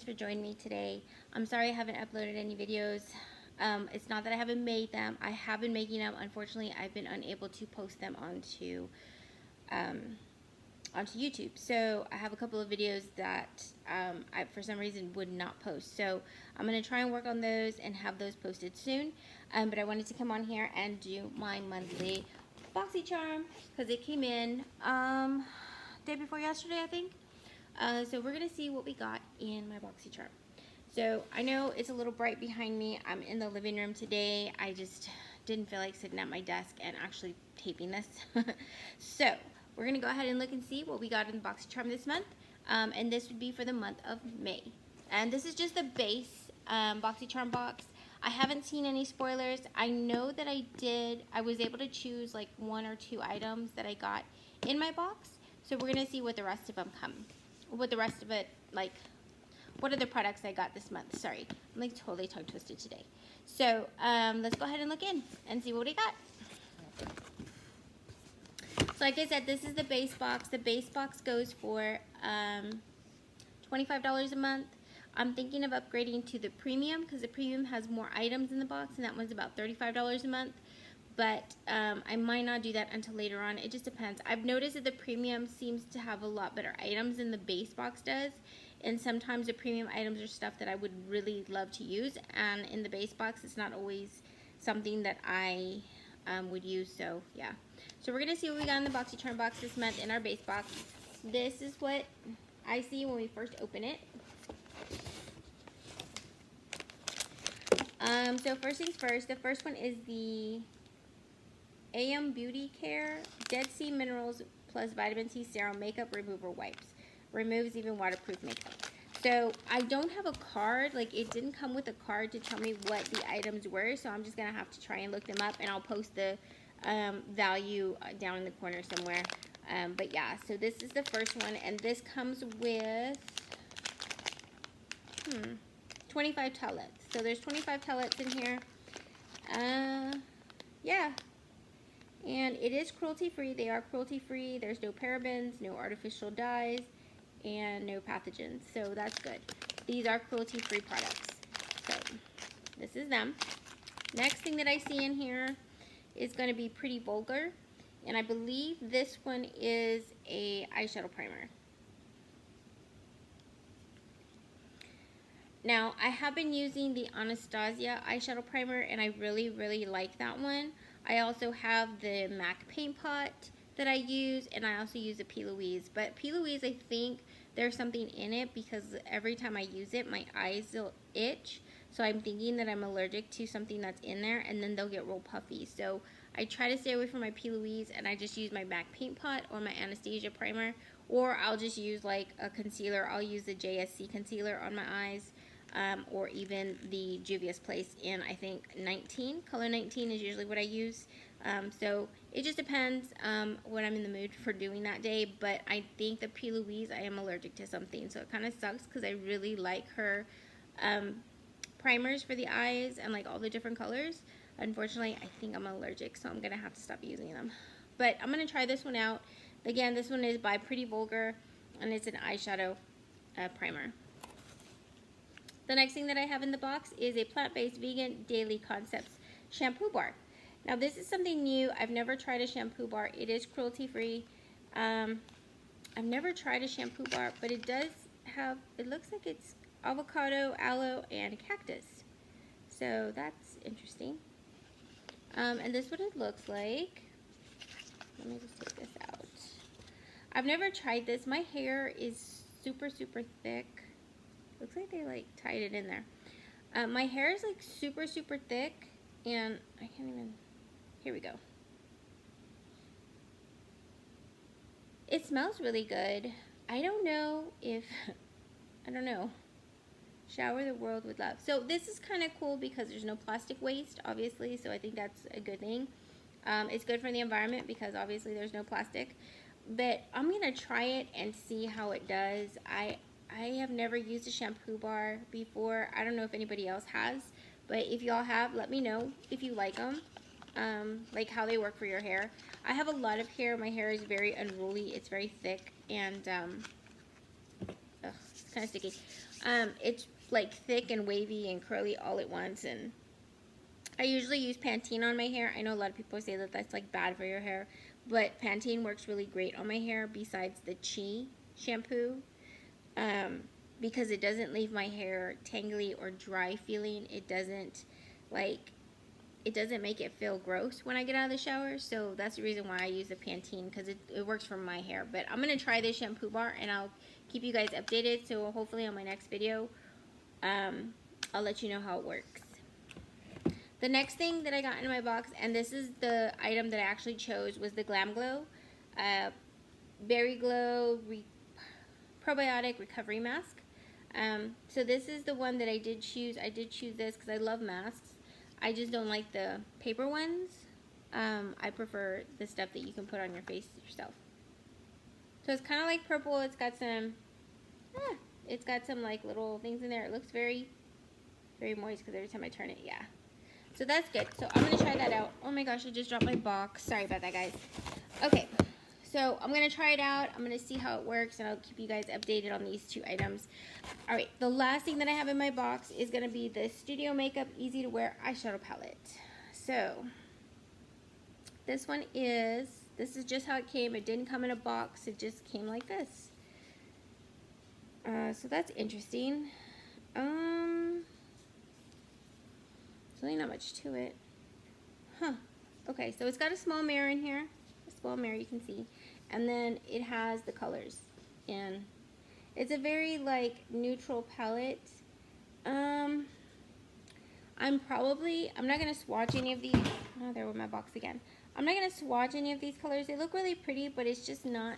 for joining me today. I'm sorry I haven't uploaded any videos. It's not that I haven't made them. I have been making them. Unfortunately, I've been unable to post them onto YouTube. So I have a couple of videos that I, for some reason, would not post. So I'm going to try and work on those and have those posted soon. But I wanted to come on here and do my monthly Boxy Charm because it came in day before yesterday, I think. So we're going to see what we got in my Boxy Charm. So I know it's a little bright behind me. I'm in the living room today. I just didn't feel like sitting at my desk and actually taping this. So we're going to go ahead and look and see what we got in the Boxy Charm this month. And this would be for the month of May. And this is just the base Boxy Charm box. I haven't seen any spoilers. I know that I was able to choose like 1 or 2 items that I got in my box. So we're going to see what the rest of them what other products I got this month. Sorry, I'm like totally tongue twisted today. So let's go ahead and look in and see what we got. So like I said, this is the base box. The base box goes for $25 a month. I'm thinking of upgrading to the premium because the premium has more items in the box, and that one's about $35 a month. But I might not do that until later on. It just depends. I've noticed that the premium seems to have a lot better items than the base box does. And sometimes the premium items are stuff that I would really love to use. And in the base box, it's not always something that I would use. So, yeah. So, we're going to see what we got in the Boxy Charm box this month in our base box. This is what I see when we first open it. So, first things first. The first one is the AM Beauty Care Dead Sea Minerals plus Vitamin C Serum Makeup Remover Wipes. Removes even waterproof makeup. So I don't have a card. Like, it didn't come with a card to tell me what the items were. So I'm just going to have to try and look them up. And I'll post the value down in the corner somewhere. But yeah, so this is the first one. And this comes with 25 tellets. So there's 25 tellets in here. Yeah. And it is cruelty-free. They are cruelty-free. There's no parabens, no artificial dyes, and no pathogens. So that's good. These are cruelty-free products. So this is them. Next thing that I see in here is going to be Pretty Vulgar. And I believe this one is a eyeshadow primer. Now, I have been using the Anastasia eyeshadow primer, and I really, really like that one. I also have the MAC paint pot that I use, and I also use the P. Louise. But P. Louise, I think there's something in it because every time I use it, my eyes will itch. So I'm thinking that I'm allergic to something that's in there, and then they'll get real puffy. So I try to stay away from my P. Louise, and I just use my MAC paint pot or my Anastasia primer, or I'll just use like a concealer. I'll use the JSC concealer on my eyes. Or even the Juvia's Place in, I think, 19. Color 19 is usually what I use. So it just depends what I'm in the mood for doing that day. But I think the P. Louise, I am allergic to something. So it kind of sucks because I really like her primers for the eyes and like all the different colors. Unfortunately, I think I'm allergic, so I'm going to have to stop using them. But I'm going to try this one out. Again, this one is by Pretty Vulgar, and it's an eyeshadow primer. The next thing that I have in the box is a plant-based vegan daily concepts shampoo bar. Now this is something new. I've never tried a shampoo bar. It is cruelty-free. I've never tried a shampoo bar, but it does have, it looks like it's avocado, aloe, and cactus. So that's interesting. And this is what it looks like. Let me just take this out. I've never tried this. My hair is super, super thick. Looks like they like tied it in there. My hair is like super, super thick, and I can't even, here we go. It smells really good. I don't know if, I don't know. Shower the world with love. So this is kind of cool because there's no plastic waste, obviously, so I think that's a good thing. It's good for the environment because obviously there's no plastic. But I'm going to try it and see how it does. I have never used a shampoo bar before. I don't know if anybody else has, but if y'all have, let me know if you like them, like how they work for your hair. I have a lot of hair. My hair is very unruly. It's very thick, and it's kind of sticky. It's like thick and wavy and curly all at once, and I usually use Pantene on my hair. I know a lot of people say that that's like bad for your hair, but Pantene works really great on my hair besides the Chi shampoo, because it doesn't leave my hair tangly or dry feeling. It doesn't make it feel gross when I get out of the shower. So that's the reason why I use the Pantene, because it works for my hair. But I'm going to try this shampoo bar, and I'll keep you guys updated. So hopefully on my next video, I'll let you know how it works. The next thing that I got in my box, and this is the item that I actually chose, was the Glam Glow Berry Glow Probiotic Recovery Mask. So this is the one that I did choose. I did choose this because I love masks. I just don't like the paper ones. I prefer the stuff that you can put on your face yourself. So it's kind of like purple. It's got some like little things in there. It looks very, very moist because every time I turn it, yeah. So that's good. So I'm going to try that out. Oh my gosh, I just dropped my box. Sorry about that, guys. Okay, so I'm going to try it out. I'm going to see how it works, and I'll keep you guys updated on these two items. All right, the last thing that I have in my box is going to be the Studio Makeup Easy to Wear Eyeshadow Palette. So this is just how it came. It didn't come in a box. It just came like this. So that's interesting. There's really not much to it. Huh. Okay, so it's got a small mirror in here. A small mirror you can see. And then it has the colors. And it's a very, like, neutral palette. I'm not going to swatch any of these. Oh, there with my box again. I'm not going to swatch any of these colors. They look really pretty, but it's just not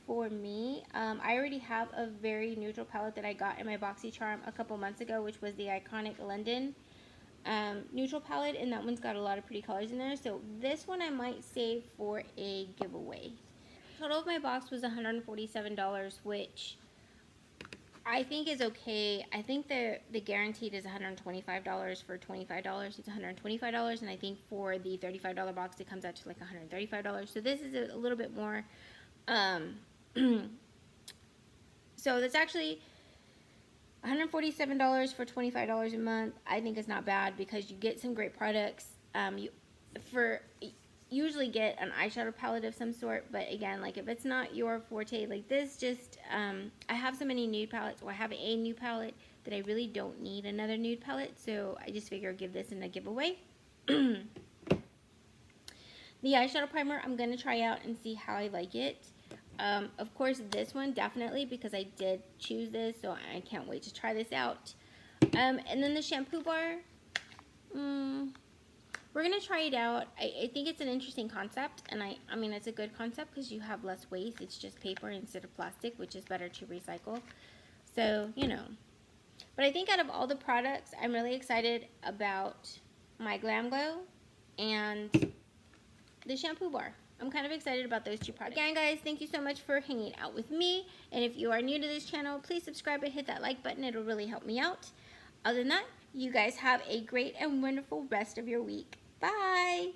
for me. I already have a very neutral palette that I got in my Boxy Charm a couple months ago, which was the iconic London neutral palette, and that one's got a lot of pretty colors in there. So this one I might save for a giveaway. Total of my box was $147, which I think is okay. I think the guaranteed is $125 for $25. It's $125, and I think for the $35 box it comes out to like $135. So this is a little bit more. So that's actually $147 for $25 a month. I think it's not bad because you get some great products. You usually get an eyeshadow palette of some sort, but again, like if it's not your forte, like this, just I have so many nude palettes, or I have a nude palette that I really don't need another nude palette, so I just figure I'll give this in a giveaway. The eyeshadow primer I'm going to try out and see how I like it. Of course, this one definitely, because I did choose this, so I can't wait to try this out. And then the shampoo bar, we're going to try it out. I think it's an interesting concept, and I mean, it's a good concept because you have less waste. It's just paper instead of plastic, which is better to recycle. So, you know. But I think out of all the products, I'm really excited about my Glam Glow and the shampoo bar. I'm kind of excited about those two products. Again, guys, thank you so much for hanging out with me. And if you are new to this channel, please subscribe and hit that like button. It'll really help me out. Other than that, you guys have a great and wonderful rest of your week. Bye!